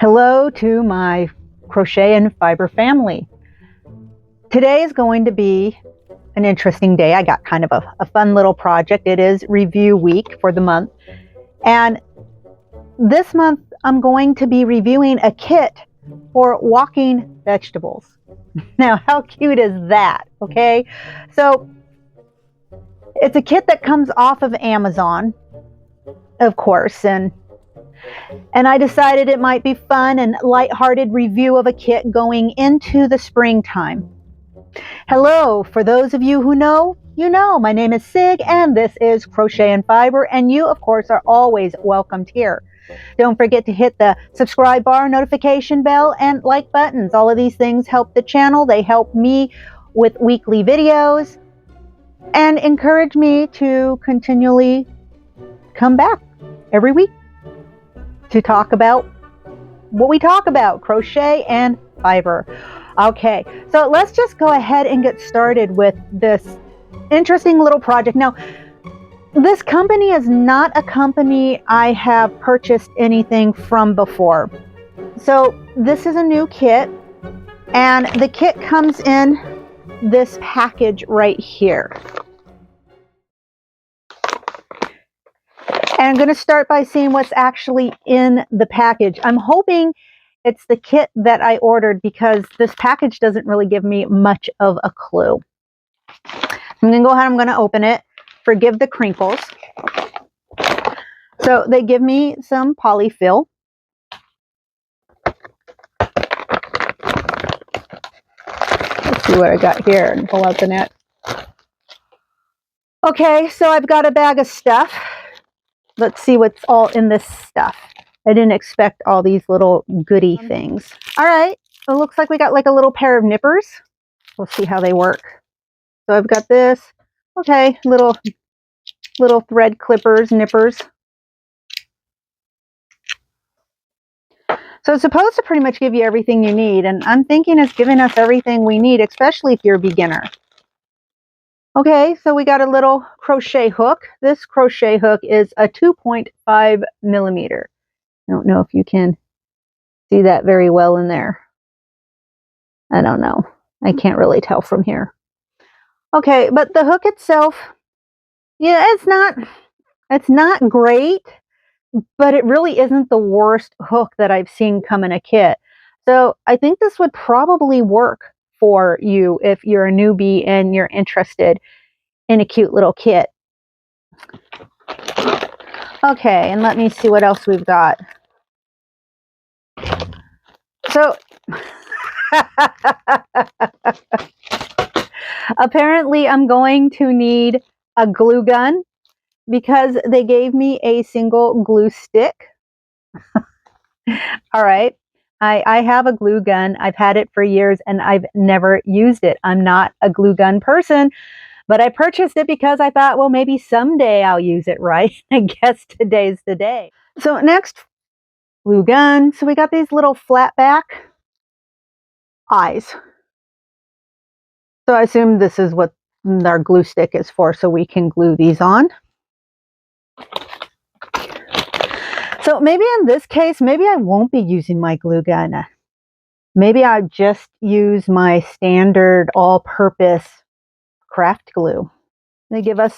Hello to my crochet and fiber family. Today is going to be an interesting day. I got kind of a fun little project. It is review week for the month. And this month I'm going to be reviewing a kit for walking vegetables. Now, how cute is that? Okay, so it's a kit that comes off of Amazon, of course, and I decided it might be fun and lighthearted review of a kit going into the springtime. Hello, for those of you who know, you know, my name is Sig and this is Crochet and Fiber, and you of course are always welcomed here. Don't forget to hit the subscribe bar, notification bell, and like buttons. All of these things help the channel. They help me with weekly videos and encourage me to continually come back every week to talk about what we talk about, crochet and fiber. Okay, so let's just go ahead and get started with this interesting little project. Now, this company is not a company I have purchased anything from before. So this is a new kit, and the kit comes in this package right here. And I'm going to start by seeing what's actually in the package. I'm hoping it's the kit that I ordered because this package doesn't really give me much of a clue. I'm going to go ahead, I'm going to open it. Forgive the crinkles. So they give me some polyfill. Let's see what I got here and pull out the net. Okay, so I've got a bag of stuff. Let's see what's all in this stuff. I didn't expect all these little goody things. All right, it looks like we got like a little pair of nippers. We'll see how they work. So I've got this. Okay, little thread clippers, nippers. So it's supposed to pretty much give you everything you need, and I'm thinking it's giving us everything we need, especially if you're a beginner. Okay, so we got a little crochet hook. This crochet hook is a 2.5 millimeter. I don't know if you can see that very well in there. I don't know. I can't really tell from here. Okay, but the hook itself, yeah, it's not great, but it really isn't the worst hook that I've seen come in a kit. So I think this would probably work for you if you're a newbie and you're interested in a cute little kit. Okay, and let me see what else we've got. So apparently I'm going to need a glue gun because they gave me a single glue stick. All right. I have a glue gun. I've had it for years and I've never used it. I'm not a glue gun person, but I purchased it because I thought, well, maybe someday I'll use it, right? I guess today's the day. So next, glue gun. So we got these little flat back eyes. So I assume this is what our glue stick is for, so we can glue these on. So maybe in this case, maybe I won't be using my glue gun. Maybe I just use my standard all-purpose craft glue. They give us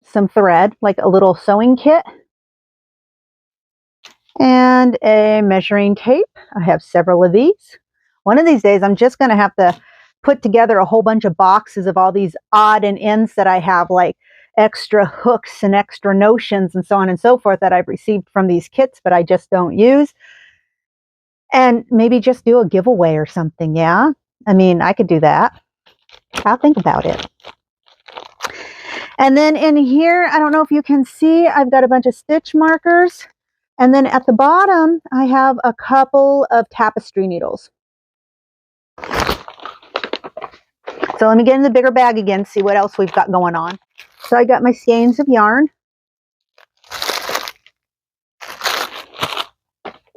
some thread, like a little sewing kit, and a measuring tape. I have several of these. One of these days, I'm just going to have to put together a whole bunch of boxes of all these odd and ends that I have, like extra hooks and extra notions and so on and so forth that I've received from these kits, but I just don't use. And maybe just do a giveaway or something, yeah? I mean, I could do that. I'll think about it. And then in here, I don't know if you can see, I've got a bunch of stitch markers. And then at the bottom, I have a couple of tapestry needles. So let me get in the bigger bag again, see what else we've got going on. So I got my skeins of yarn.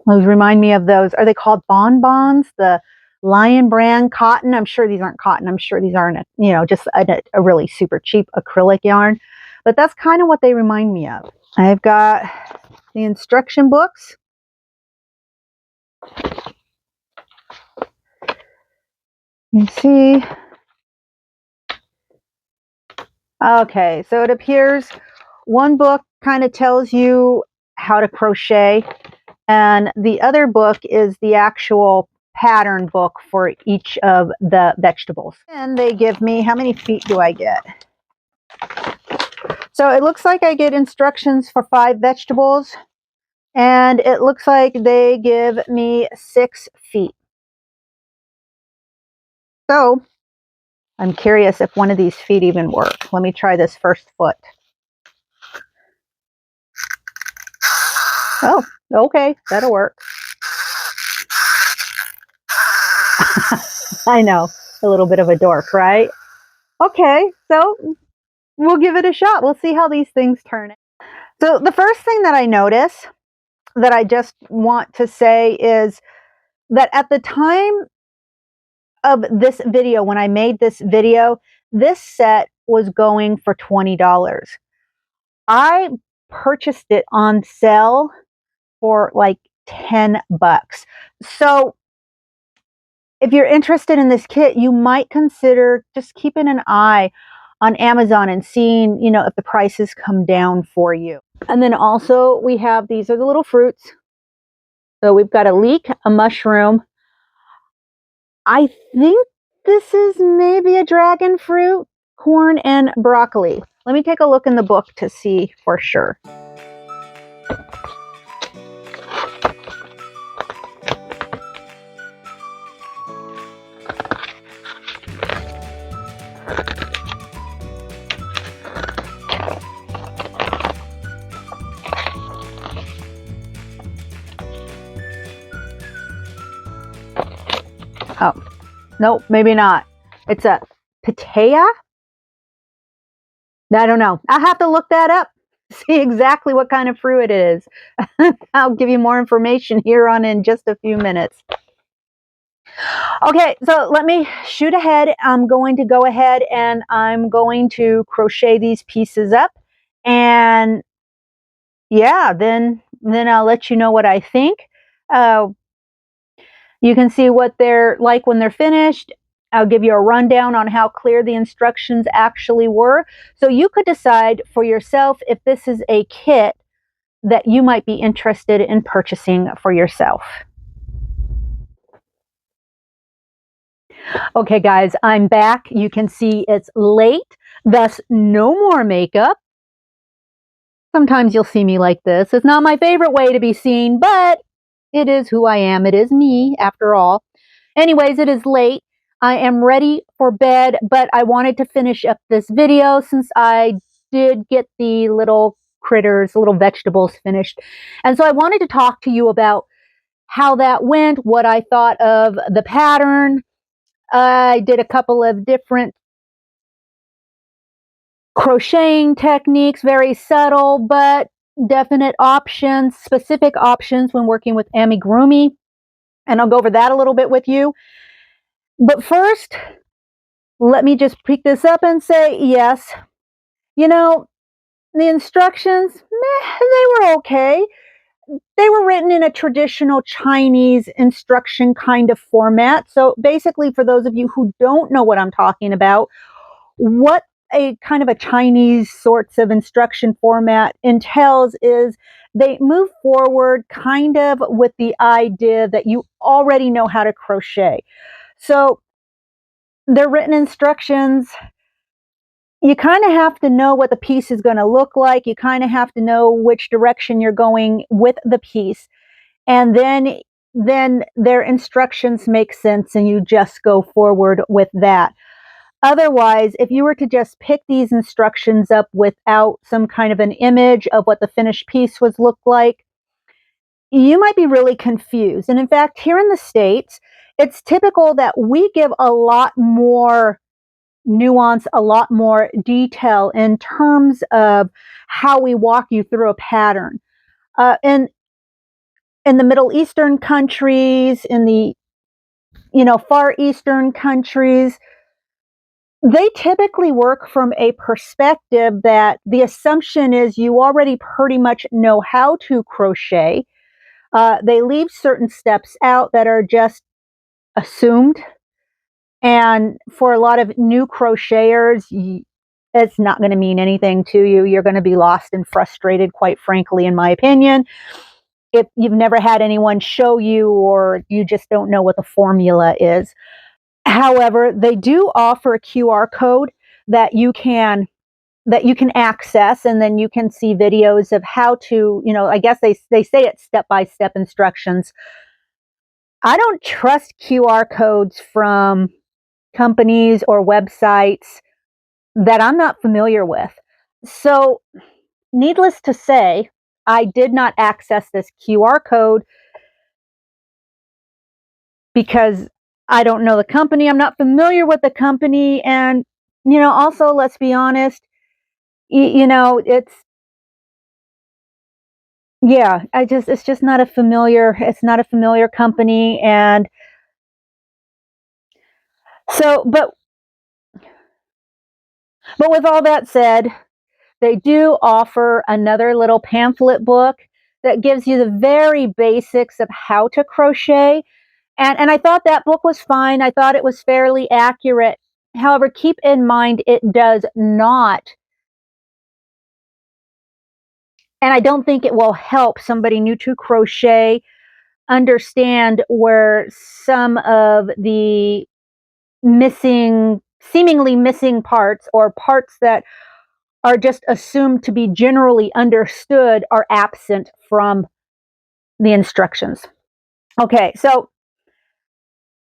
Those remind me of those, are they called bonbons? The Lion brand cotton. I'm sure these aren't cotton. I'm sure these aren't, just a really super cheap acrylic yarn. But that's kind of what they remind me of. I've got the instruction books. You see. Okay, so it appears one book kind of tells you how to crochet, and the other book is the actual pattern book for each of the vegetables. And they give me, how many feet do I get? So it looks like I get instructions for 5 vegetables, and it looks like they give me 6 feet. So I'm curious if one of these feet even work. Let me try this first foot. Oh, okay, that'll work. I know, a little bit of a dork, right? Okay, so we'll give it a shot. We'll see how these things turn. So the first thing that I notice that I just want to say is that at the time of this video, when I made this video, this set was going for $20. I purchased it on sale for like $10. So if you're interested in this kit, you might consider just keeping an eye on Amazon and seeing, if the prices come down for you. And then also we have, these are the little fruits. So we've got a leek, a mushroom. I think this is maybe a dragon fruit, corn, and broccoli. Let me take a look in the book to see for sure. Oh, nope, maybe not. It's a pitaya? I don't know. I'll have to look that up, see exactly what kind of fruit it is. I'll give you more information here on in just a few minutes. Okay, so let me shoot ahead. I'm going to go ahead and I'm going to crochet these pieces up. And yeah, then I'll let you know what I think. You can see what they're like when they're finished. I'll give you a rundown on how clear the instructions actually were. So you could decide for yourself if this is a kit that you might be interested in purchasing for yourself. Okay, guys, I'm back. You can see it's late, thus no more makeup. Sometimes you'll see me like this. It's not my favorite way to be seen, but it is who I am. It is me, after all. Anyways, it is late. I am ready for bed, but I wanted to finish up this video since I did get the little critters, little vegetables finished. And so I wanted to talk to you about how that went, what I thought of the pattern. I did a couple of different crocheting techniques, very subtle, but definite options, specific options when working with Amigurumi. And I'll go over that a little bit with you. But first, let me just pick this up and say, yes, the instructions, they were okay. They were written in a traditional Chinese instruction kind of format. So basically, for those of you who don't know what I'm talking about, what a kind of a Chinese sorts of instruction format entails is they move forward kind of with the idea that you already know how to crochet. So they're written instructions. You kind of have to know what the piece is going to look like. You kind of have to know which direction you're going with the piece. And then their instructions make sense and you just go forward with that. Otherwise, if you were to just pick these instructions up without some kind of an image of what the finished piece would look like, you might be really confused. And in fact, here in the States, it's typical that we give a lot more nuance, a lot more detail in terms of how we walk you through a pattern. In the Middle Eastern countries, in the Far Eastern countries, they typically work from a perspective that the assumption is you already pretty much know how to crochet. They leave certain steps out that are just assumed. And for a lot of new crocheters, it's not going to mean anything to you. You're going to be lost and frustrated, quite frankly, in my opinion, if you've never had anyone show you or you just don't know what the formula is. However, they do offer a QR code that you can access, and then you can see videos of how to, I guess they say it's step-by-step instructions. I don't trust QR codes from companies or websites that I'm not familiar with. So, needless to say, I did not access this QR code because I don't know the company. I'm not familiar with the company. And, also, let's be honest, it's, yeah, it's just not a familiar, it's not a familiar company. And so, but with all that said, they do offer another little pamphlet book that gives you the very basics of how to crochet. And I thought that book was fine. I thought it was fairly accurate. However, keep in mind it does not, and I don't think it will help somebody new to crochet understand where some of the seemingly missing parts, or parts that are just assumed to be generally understood, are absent from the instructions. Okay, so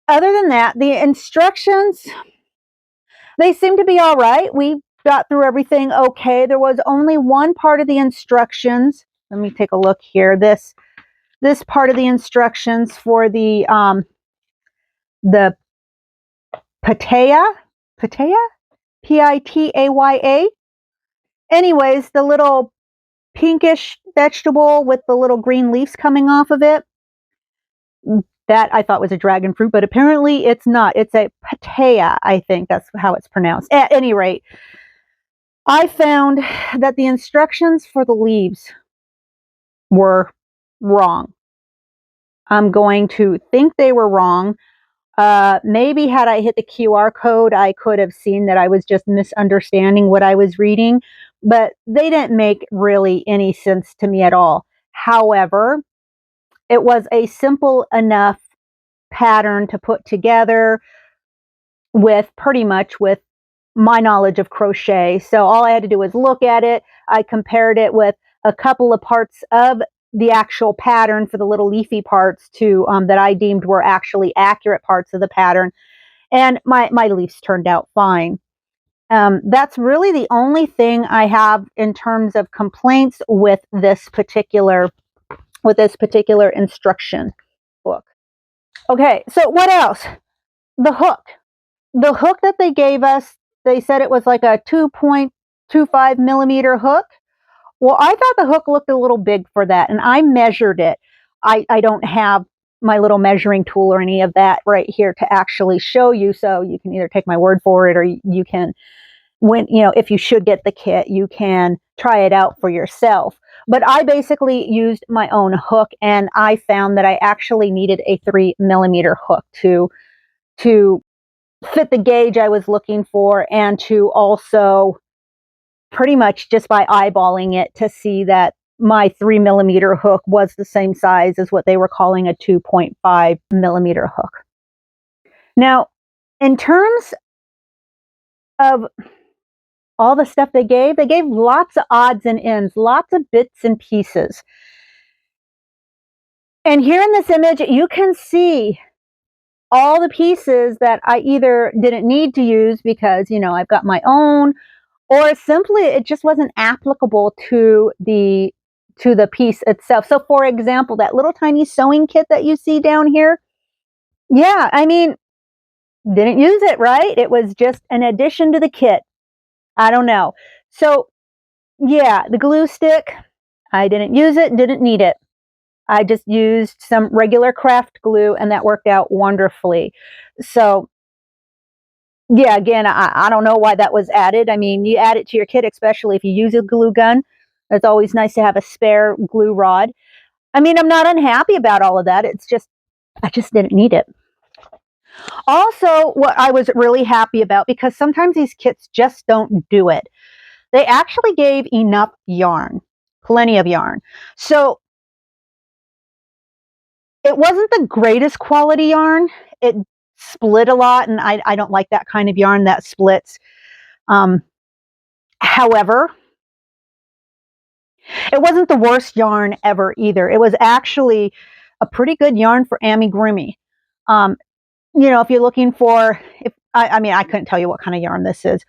other than that, the instructions, they seem to be all right. We got through everything okay. There was only one part of the instructions. Let me take a look here. This part of the instructions for the pitaya, Pitaya. Anyways, the little pinkish vegetable with the little green leaves coming off of it. That I thought was a dragon fruit, but apparently it's not. It's a pitaya, I think that's how it's pronounced. At any rate, I found that the instructions for the leaves were wrong. I'm going to think they were wrong. Maybe had I hit the QR code, I could have seen that I was just misunderstanding what I was reading, but they didn't make really any sense to me at all. However, it was a simple enough pattern to put together with pretty much with my knowledge of crochet. So all I had to do was look at it. I compared it with a couple of parts of the actual pattern for the little leafy parts to that I deemed were actually accurate parts of the pattern, and my leaves turned out fine. That's really the only thing I have in terms of complaints with this particular instruction book. Okay, so what else? The hook. The hook that they gave us, they said it was like a 2.25 millimeter hook. Well, I thought the hook looked a little big for that, and I measured it. I don't have my little measuring tool or any of that right here to actually show you, so you can either take my word for it, or you can, if you should get the kit, you can try it out for yourself. But I basically used my own hook, and I found that I actually needed a 3 millimeter hook to fit the gauge I was looking for, and to also pretty much just by eyeballing it to see that my 3 millimeter hook was the same size as what they were calling a 2.5 millimeter hook. Now, in terms of all the stuff they gave lots of odds and ends, lots of bits and pieces. And here in this image, you can see all the pieces that I either didn't need to use because, I've got my own, or simply it just wasn't applicable to the piece itself. So for example, that little tiny sewing kit that you see down here, yeah, I mean, didn't use it, right? It was just an addition to the kit. I don't know. So yeah, the glue stick, I didn't use it, didn't need it. I just used some regular craft glue, and that worked out wonderfully. So Yeah, again, I don't know why that was added. I mean, you add it to your kit, especially if you use a glue gun. It's always nice to have a spare glue rod. I mean, I'm not unhappy about all of that. It's just, I just didn't need it. Also, what I was really happy about, because sometimes these kits just don't do it, they actually gave enough yarn, plenty of yarn. So it wasn't the greatest quality yarn. It split a lot, and I don't like that kind of yarn that splits. However, it wasn't the worst yarn ever either. It was actually a pretty good yarn for amigurumi. Um, if you're looking for, if I mean, I couldn't tell you what kind of yarn this is,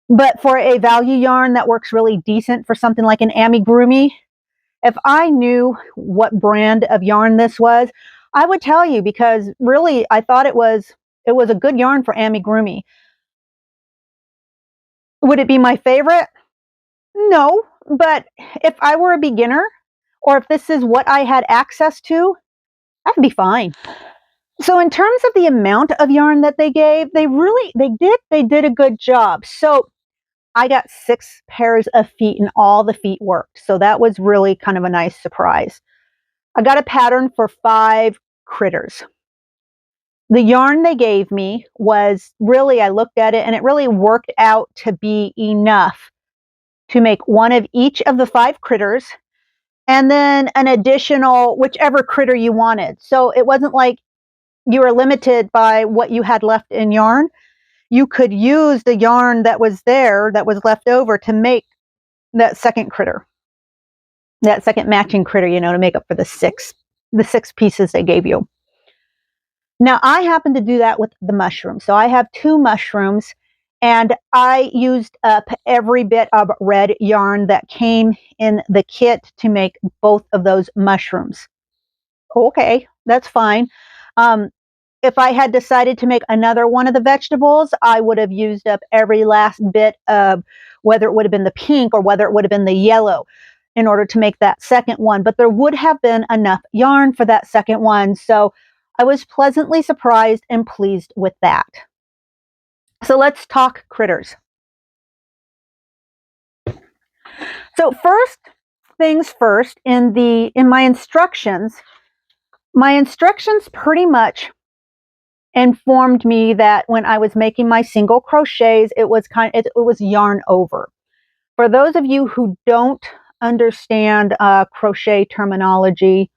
but for a value yarn that works really decent for something like an amigurumi, if I knew what brand of yarn this was, I would tell you, because really I thought it was a good yarn for amigurumi. Would it be my favorite? No, but if I were a beginner, or if this is what I had access to, that would be fine. So in terms of the amount of yarn that they gave, they did a good job. So I got 6 pairs of feet and all the feet worked. So that was really kind of a nice surprise. I got a pattern for 5 critters. The yarn they gave me was really, I looked at it and it really worked out to be enough to make one of each of the 5 critters, and then an additional whichever critter you wanted. So it wasn't like you were limited by what you had left in yarn. You could use the yarn that was there, that was left over, to make that second critter, that second matching critter, to make up for the six pieces they gave you. Now, I happen to do that with the mushrooms. So I have 2 mushrooms, and I used up every bit of red yarn that came in the kit to make both of those mushrooms. Okay, that's fine. If I had decided to make another one of the vegetables, I would have used up every last bit of, whether it would have been the pink or whether it would have been the yellow, in order to make that second one. But there would have been enough yarn for that second one. So I was pleasantly surprised and pleased with that. So let's talk critters. So first things first, in my instructions pretty much informed me that when I was making my single crochets, it was yarn over. For those of you who don't understand crochet terminology,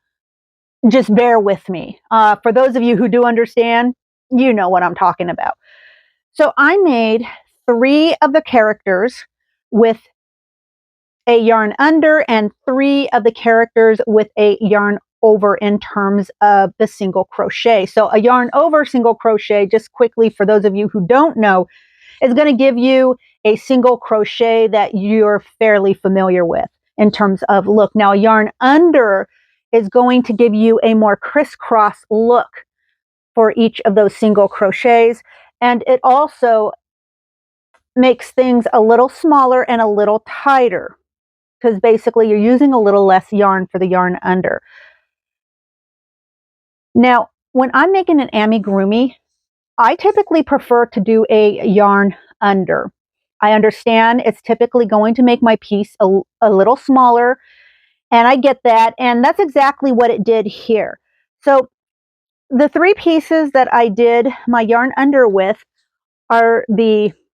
just bear with me. For those of you who do understand, you know what I'm talking about. So I made 3 of the characters with a yarn under and 3 of the characters with a yarn over in terms of the single crochet. So a yarn over single crochet, just quickly for those of you who don't know, is going to give you a single crochet that you're fairly familiar with in terms of look. Now, a yarn under is going to give you a more crisscross look for each of those single crochets, and it also makes things a little smaller and a little tighter, because basically you're using a little less yarn for the yarn under. Now, when I'm making an amigurumi, I typically prefer to do a yarn under. I understand it's typically going to make my piece a little smaller, and I get that, and that's exactly what it did here. So the 3 pieces that I did my yarn under with are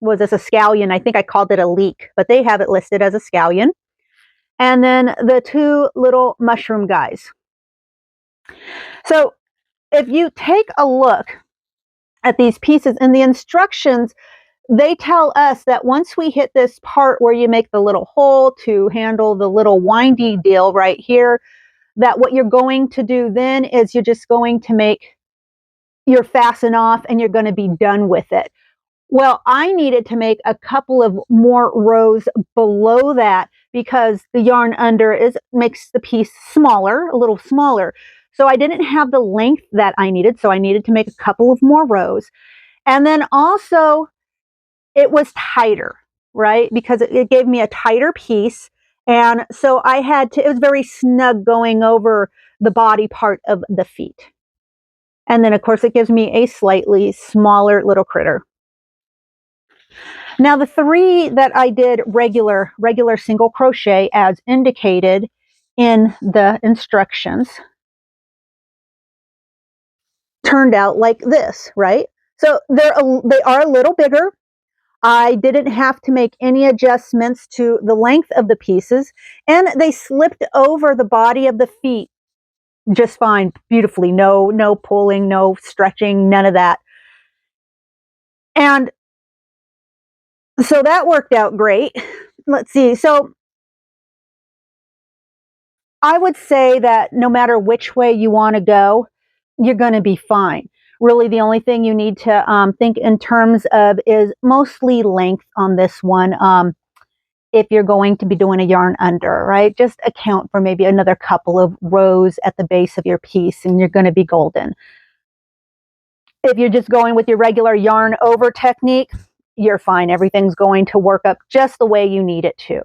was this a scallion? I think I called it a leek, but they have it listed as a scallion. And then the 2 little mushroom guys. So if you take a look at these pieces in the instructions, they tell us that once we hit this part where you make the little hole to handle the little windy deal right here, that what you're going to do then is you're just going to make your fasten off and you're going to be done with it. Well, I needed to make a couple of more rows below that, because the yarn under makes the piece smaller, a little smaller. So I didn't have the length that I needed, so I needed to make a couple of more rows. And then also, it was tighter, right? Because it gave me a tighter piece. And so it was very snug going over the body part of the feet. And then, of course, it gives me a slightly smaller little critter. Now the 3 that I did regular single crochet as indicated in the instructions turned out like this, right? So they are a little bigger. I didn't have to make any adjustments to the length of the pieces, and they slipped over the body of the feet just fine, beautifully. No pulling, no stretching, none of that. And so that worked out great. Let's see. So I would say that no matter which way you want to go, you're going to be fine. Really, the only thing you need to think in terms of is mostly length on this one. If you're going to be doing a yarn under, right? Just account for maybe another couple of rows at the base of your piece and you're going to be golden. If you're just going with your regular yarn over technique, you're fine. Everything's going to work up just the way you need it to.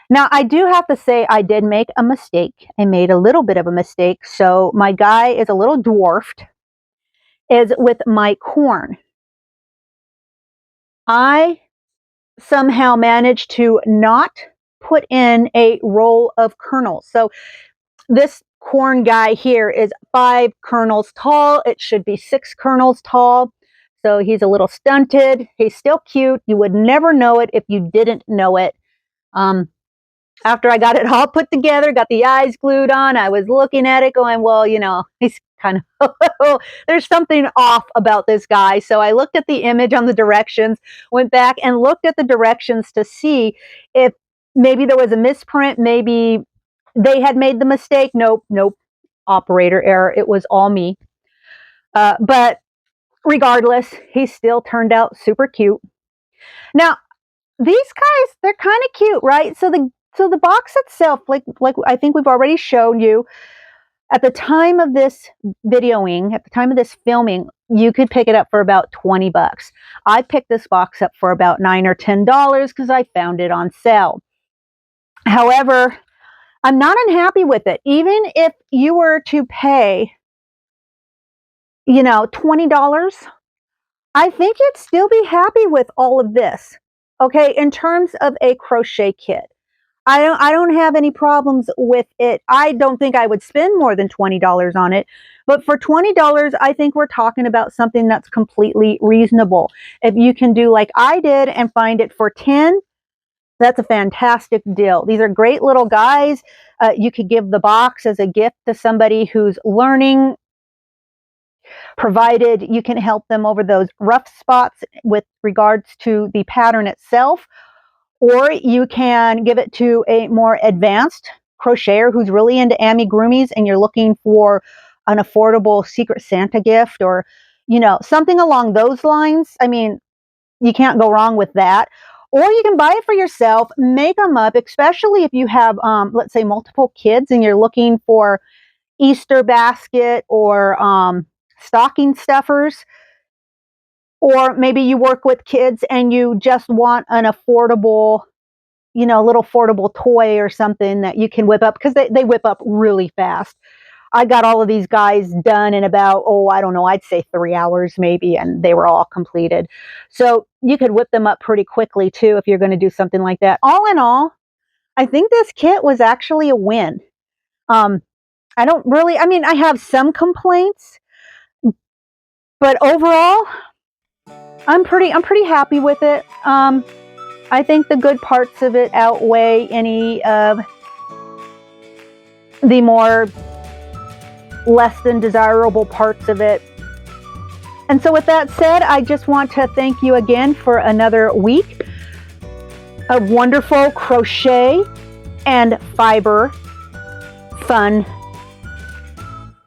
Now, I do have to say I did make a mistake. I made a little bit of a mistake. So my guy is a little dwarfed, is with my corn. I somehow managed to not put in a row of kernels. So this corn guy here is 5 kernels tall. It should be 6 kernels tall. So he's a little stunted. He's still cute. You would never know it if you didn't know it. After I got it all put together, got the eyes glued on, I was looking at it going, well, you know, he's kind of, there's something off about this guy. So I looked at the image on the directions, went back and looked at the directions to see if maybe there was a misprint, maybe they had made the mistake. Nope. Operator error. It was all me. But regardless, he still turned out super cute. Now, these guys, they're kind of cute, right? So the box itself, like I think we've already shown you, at the time of this videoing, at the time of this filming, you could pick it up for about 20 bucks. I picked this box up for about $9 or $10 because I found it on sale. However, I'm not unhappy with it. Even if you were to pay, you know, $20, I think you'd still be happy with all of this. Okay, in terms of a crochet kit. I don't have any problems with it. I don't think I would spend more than $20 on it. But for $20, I think we're talking about something that's completely reasonable. If you can do like I did and find it for $10, that's a fantastic deal. These are great little guys. You could give the box as a gift to somebody who's learning, provided you can help them over those rough spots with regards to the pattern itself. Or you can give it to a more advanced crocheter who's really into amigurumis and you're looking for an affordable Secret Santa gift or, you know, something along those lines. I mean, you can't go wrong with that. Or you can buy it for yourself, make them up, especially if you have, let's say, multiple kids and you're looking for Easter basket or stocking stuffers. Or maybe you work with kids and you just want an affordable, you know, little affordable toy or something that you can whip up because they whip up really fast. I got all of these guys done in about, I don't know, I'd say 3 hours maybe, and they were all completed. So you could whip them up pretty quickly too if you're going to do something like that. All in all, I think this kit was actually a win. I have some complaints, but overall, I'm pretty happy with it. I think the good parts of it outweigh any of the more less than desirable parts of it. And so with that said, I just want to thank you again for another week of wonderful crochet and fiber fun.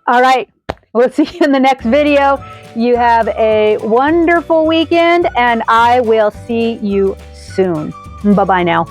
All right, we'll see you in the next video. You have a wonderful weekend, and I will see you soon. Bye-bye now.